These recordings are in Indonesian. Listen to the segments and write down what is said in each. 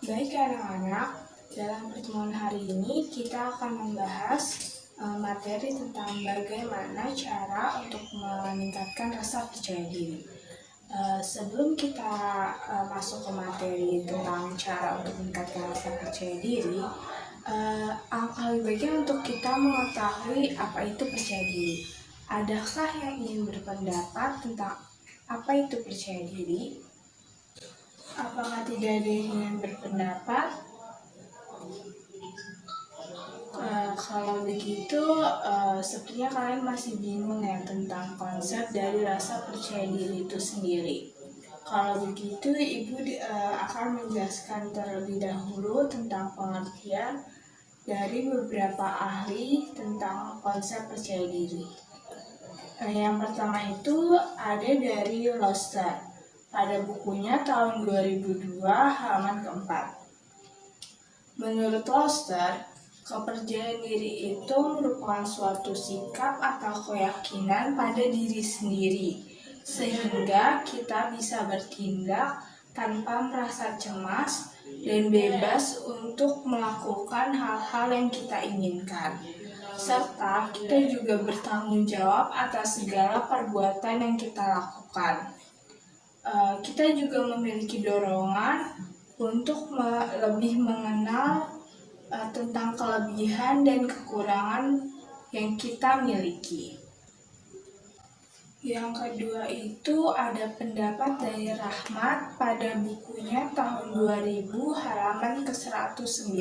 Baik anak-anak, dalam pertemuan hari ini kita akan membahas materi tentang bagaimana cara untuk meningkatkan rasa percaya diri. Sebelum kita masuk ke materi tentang cara untuk meningkatkan rasa percaya diri, alangkah lebih baiknya untuk kita mengetahui apa itu percaya diri. Adakah yang ingin berpendapat tentang apa itu percaya diri? Apakah tidak ada yang ingin berpendapat? Kalau begitu, sepertinya kalian masih bingung ya tentang konsep dari rasa percaya diri itu sendiri. Kalau begitu, Ibu akan menjelaskan terlebih dahulu tentang pengertian dari beberapa ahli tentang konsep percaya diri. Yang pertama itu ada dari Loster pada bukunya tahun 2002 halaman keempat. Menurut Loster, kepercayaan diri itu merupakan suatu sikap atau keyakinan pada diri sendiri, sehingga kita bisa bertindak tanpa merasa cemas dan bebas untuk melakukan hal-hal yang kita inginkan. Serta kita juga bertanggung jawab atas segala perbuatan yang kita lakukan. Kita juga memiliki dorongan untuk lebih mengenal tentang kelebihan dan kekurangan yang kita miliki. Yang kedua itu ada pendapat dari Rahmat pada bukunya tahun 2000 halaman ke-109.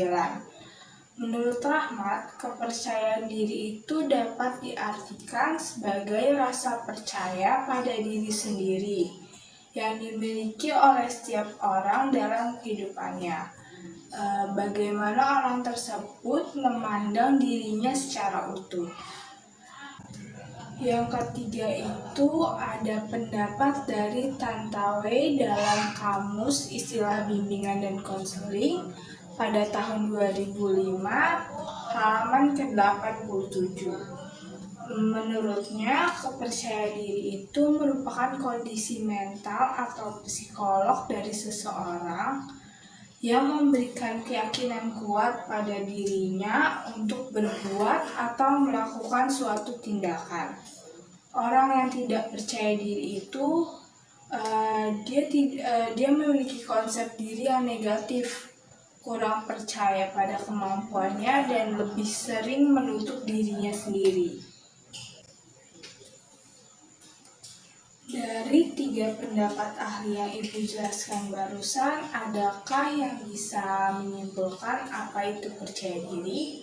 Menurut Rahmat, kepercayaan diri itu dapat diartikan sebagai rasa percaya pada diri sendiri yang dimiliki oleh setiap orang dalam kehidupannya. Bagaimana orang tersebut memandang dirinya secara utuh. Yang ketiga itu ada pendapat dari Tantawi dalam Kamus Istilah Bimbingan dan Konseling pada tahun 2005 halaman ke-87. Menurutnya, kepercayaan diri itu merupakan kondisi mental atau psikolog dari seseorang yang memberikan keyakinan kuat pada dirinya untuk berbuat atau melakukan suatu tindakan. Orang yang tidak percaya diri itu dia memiliki konsep diri yang negatif, kurang percaya pada kemampuannya dan lebih sering menutup dirinya sendiri. Dari 3 pendapat ahli yang Ibu jelaskan barusan, adakah yang bisa menyimpulkan apa itu percaya diri?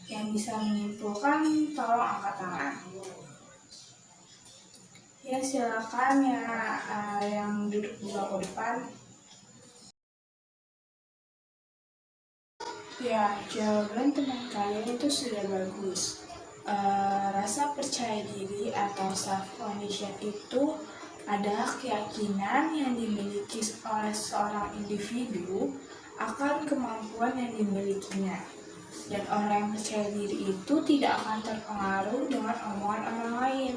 Yang bisa menyimpulkan, tolong angkat tangan. Ya, silakan ya, yang duduk di bangku depan. Ya, jawaban teman kalian itu sudah bagus. Rasa percaya diri atau self-cognition itu adalah keyakinan yang dimiliki oleh seorang individu akan kemampuan yang dimilikinya. Dan orang yang percaya diri itu tidak akan terpengaruh dengan omongan orang lain.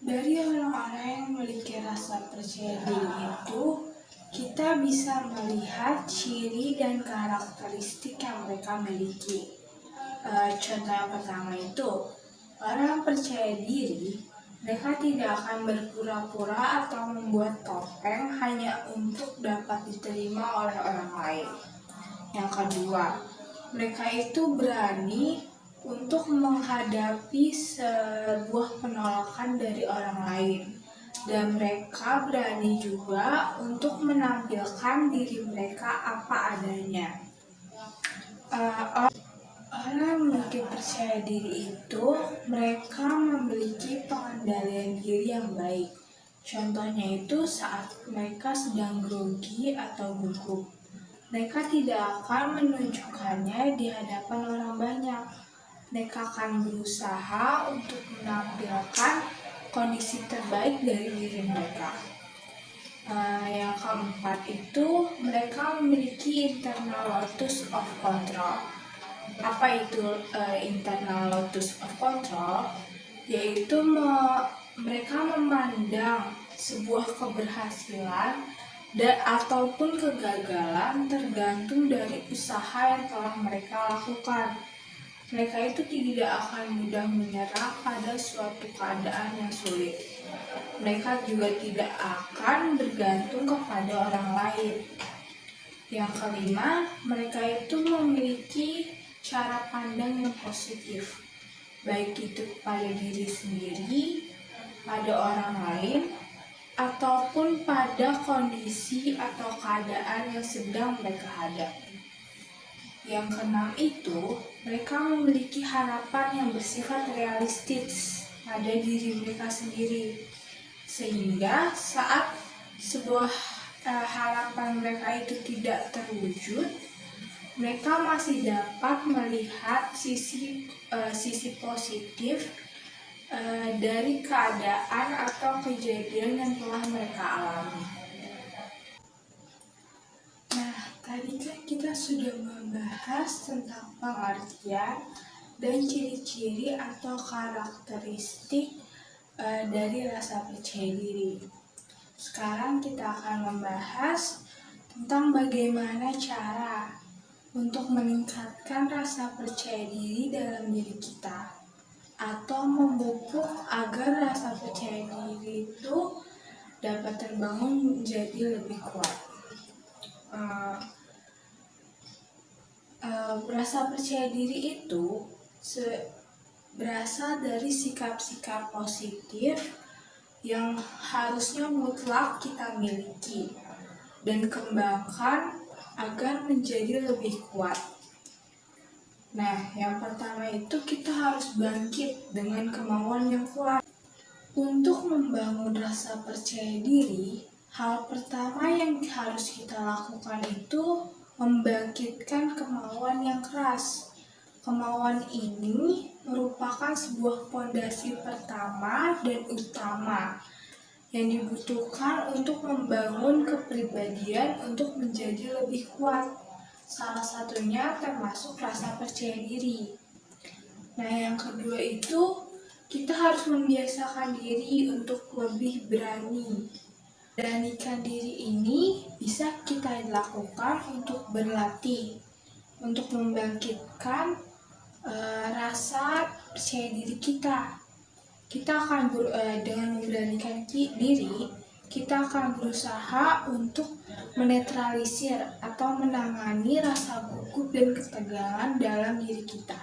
Dari orang-orang yang memiliki rasa percaya diri itu, kita bisa melihat ciri dan karakteristik yang mereka miliki. Contoh yang pertama itu, orang percaya diri, mereka tidak akan berpura-pura atau membuat topeng hanya untuk dapat diterima oleh orang lain. Yang kedua, mereka itu berani untuk menghadapi sebuah penolakan dari orang lain. Dan mereka berani juga untuk menampilkan diri mereka apa adanya. Orang yang memiliki percaya diri itu, mereka memiliki pengendalian diri yang baik. Contohnya itu saat mereka sedang grogi atau gugup. Mereka tidak akan menunjukkannya di hadapan orang banyak. Mereka akan berusaha untuk menampilkan kondisi terbaik dari diri mereka. Yang keempat itu, mereka memiliki internal locus of control. Apa itu internal locus of control? Yaitu mereka memandang sebuah keberhasilan ataupun kegagalan tergantung dari usaha yang telah mereka lakukan. Mereka itu tidak akan mudah menyerah pada suatu keadaan yang sulit. Mereka juga tidak akan bergantung kepada orang lain. Yang kelima, mereka itu memiliki cara pandang yang positif, baik itu pada diri sendiri, pada orang lain, ataupun pada kondisi atau keadaan yang sedang mereka hadapi. Yang keenam itu, mereka memiliki harapan yang bersifat realistis pada diri mereka sendiri. Sehingga saat sebuah harapan mereka itu tidak terwujud, mereka masih dapat melihat sisi positif dari keadaan atau kejadian yang telah mereka alami. Nah, tadi kan kita sudah membahas tentang pengertian dan ciri-ciri atau karakteristik dari rasa percaya diri. Sekarang kita akan membahas tentang bagaimana cara untuk meningkatkan rasa percaya diri dalam diri kita, atau memupuk agar rasa percaya diri itu dapat terbangun menjadi lebih kuat. Rasa percaya diri itu berasal dari sikap-sikap positif yang harusnya mutlak kita miliki dan kembangkan agar menjadi lebih kuat. Nah, yang pertama itu kita harus bangkit dengan kemauan yang kuat. Untuk membangun rasa percaya diri, hal pertama yang harus kita lakukan itu membangkitkan kemauan yang keras. Kemauan ini merupakan sebuah fondasi pertama dan utama yang dibutuhkan untuk membangun kepribadian untuk menjadi lebih kuat. Salah satunya termasuk rasa percaya diri. Nah, yang kedua itu kita harus membiasakan diri untuk lebih berani. Beranikan diri ini bisa kita lakukan untuk berlatih, untuk membangkitkan rasa percaya diri kita. Kita akan dengan memberanikan diri, kita akan berusaha untuk menetralisir atau menangani rasa gugup dan ketegangan dalam diri kita.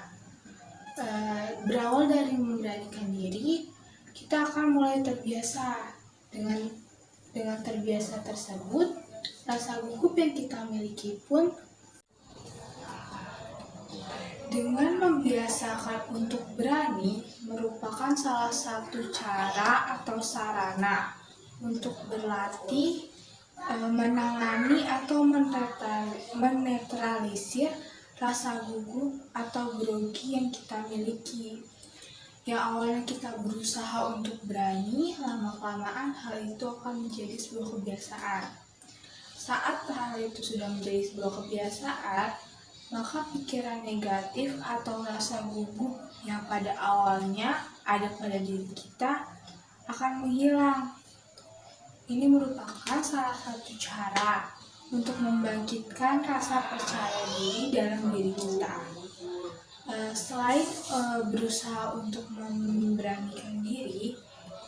Berawal dari memberanikan diri, kita akan mulai terbiasa. Dengan terbiasa tersebut, rasa gugup yang kita miliki pun dengan membiasakan untuk berani merupakan salah satu cara atau sarana untuk berlatih menangani atau menetralisir rasa gugup atau grogi yang kita miliki. Yang awalnya kita berusaha untuk berani, lama-kelamaan hal itu akan menjadi sebuah kebiasaan. Saat hal itu sudah menjadi sebuah kebiasaan, maka pikiran negatif atau rasa gugup yang pada awalnya ada pada diri kita akan menghilang. Ini merupakan salah satu cara untuk membangkitkan rasa percaya diri dalam diri kita. Selain berusaha untuk memberanikan diri,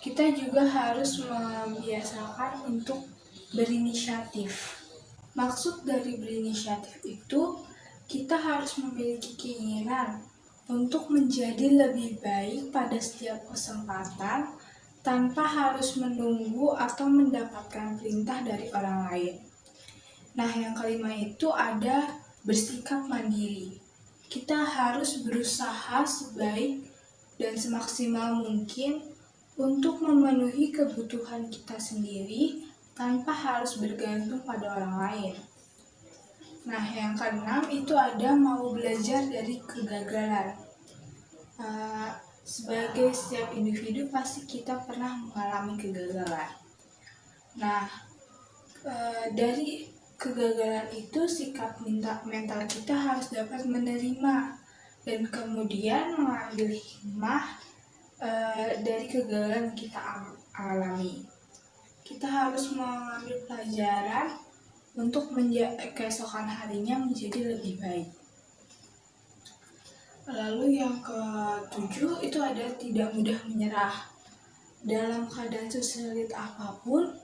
kita juga harus membiasakan untuk berinisiatif. Maksud dari berinisiatif itu, kita harus memiliki keinginan untuk menjadi lebih baik pada setiap kesempatan tanpa harus menunggu atau mendapatkan perintah dari orang lain. Nah, yang kelima itu ada bersikap mandiri. Kita harus berusaha sebaik dan semaksimal mungkin untuk memenuhi kebutuhan kita sendiri tanpa harus bergantung pada orang lain. Nah, yang keenam itu ada mau belajar dari kegagalan. Sebagai setiap individu pasti kita pernah mengalami kegagalan. Nah, dari kegagalan itu sikap mental kita harus dapat menerima dan kemudian mengambil hikmah dari kegagalan yang kita alami. kita harus mengambil pelajaran untuk keesokan harinya menjadi lebih baik. Lalu yang ketujuh itu ada tidak mudah menyerah. Dalam keadaan sesulit apapun,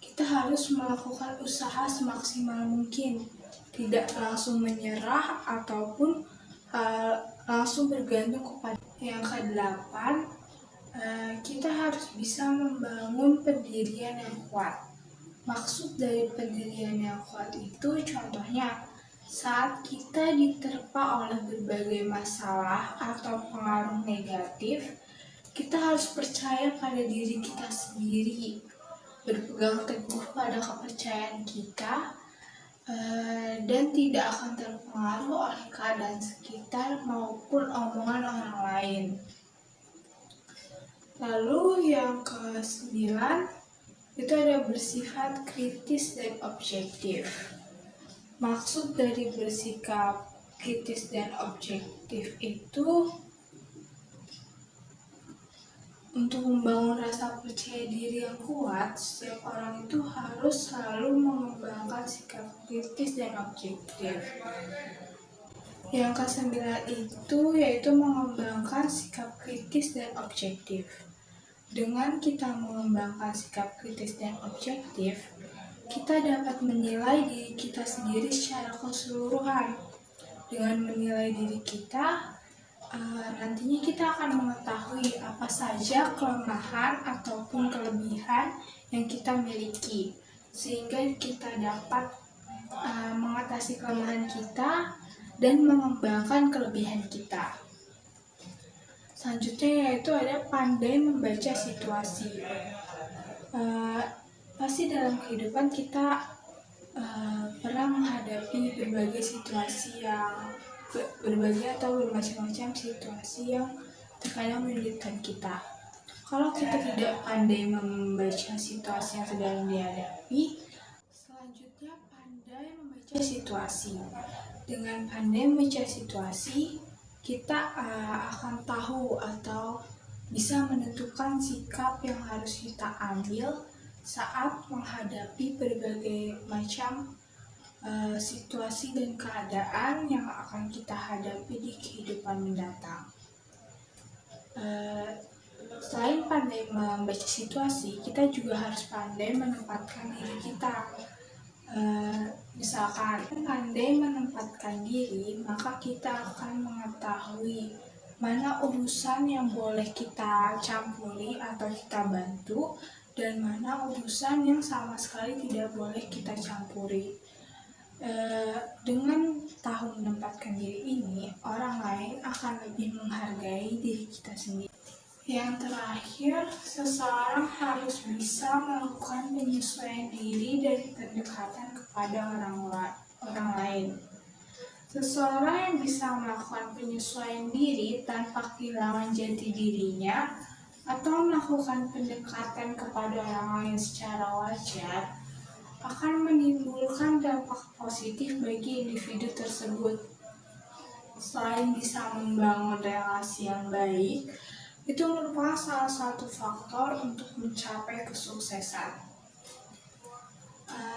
kita harus melakukan usaha semaksimal mungkin, tidak langsung menyerah ataupun langsung bergantung kepada. Yang kedelapan, kita harus bisa membangun pendirian yang kuat. Maksud dari pendirian yang kuat itu contohnya saat kita diterpa oleh berbagai masalah atau pengaruh negatif, kita harus percaya pada diri kita sendiri, berpegang teguh pada kepercayaan kita, dan tidak akan terpengaruh oleh keadaan sekitar maupun omongan orang lain. Lalu yang ke-9 itu ada bersifat kritis dan objektif. Maksud dari bersikap kritis dan objektif itu untuk membangun rasa percaya diri yang kuat, setiap orang itu harus selalu mengembangkan sikap kritis dan objektif. Yang ke-9 itu yaitu mengembangkan sikap kritis dan objektif. Dengan kita mengembangkan sikap kritis dan objektif, kita dapat menilai diri kita sendiri secara keseluruhan. Dengan menilai diri kita, nantinya kita akan mengetahui apa saja kelemahan ataupun kelebihan yang kita miliki, sehingga kita dapat mengatasi kelemahan kita dan mengembangkan kelebihan kita. Selanjutnya yaitu ada pandai membaca situasi. Pasti dalam kehidupan kita pernah menghadapi berbagai situasi yang berbagai atau bermacam-macam situasi yang terkadang menyulitkan kita. Kalau kita tidak pandai membaca situasi yang sedang dihadapi, selanjutnya pandai membaca situasi. Dengan pandai membaca situasi, kita akan tahu atau bisa menentukan sikap yang harus kita ambil saat menghadapi berbagai macam situasi dan keadaan yang akan kita hadapi di kehidupan mendatang. Selain pandai membaca situasi, kita juga harus pandai menempatkan diri kita. Misalkan pandai menempatkan diri, maka kita akan mengetahui mana urusan yang boleh kita campuri atau kita bantu, dan mana urusan yang sama sekali tidak boleh kita campuri. Dengan tahu menempatkan diri ini, orang lain akan lebih menghargai diri kita sendiri. Yang terakhir, seseorang harus bisa melakukan penyesuaian diri dari pendekatan kepada orang lain. Seseorang yang bisa melakukan penyesuaian diri tanpa kehilangan jati dirinya atau melakukan pendekatan kepada orang lain secara wajar akan menimbulkan dampak positif bagi individu tersebut. Selain bisa membangun relasi yang baik, itu merupakan salah satu faktor untuk mencapai kesuksesan.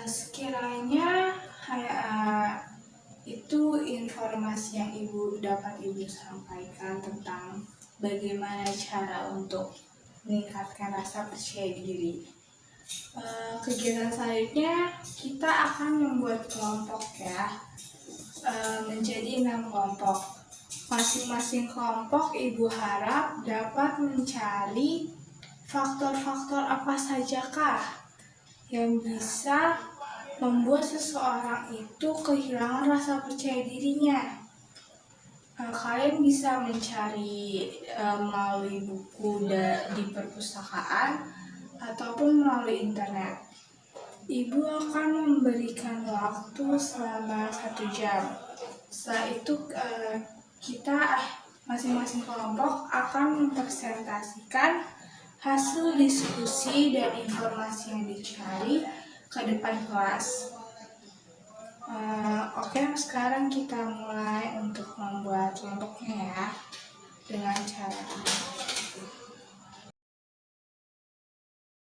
Sekiranya itu informasi yang dapat Ibu sampaikan tentang bagaimana cara untuk meningkatkan rasa percaya diri. Kegiatan selanjutnya kita akan membuat kelompok menjadi 6 kelompok. Masing-masing kelompok Ibu harap dapat mencari faktor-faktor apa sajakah yang bisa membuat seseorang itu kehilangan rasa percaya dirinya. Kalian bisa mencari melalui buku di perpustakaan ataupun melalui internet. Ibu akan memberikan waktu selama 1 jam. Setelah itu kita masing-masing kelompok akan mempresentasikan hasil diskusi dan informasi yang dicari ke depan kelas. Oke, sekarang kita mulai untuk membuat kelompoknya dengan cara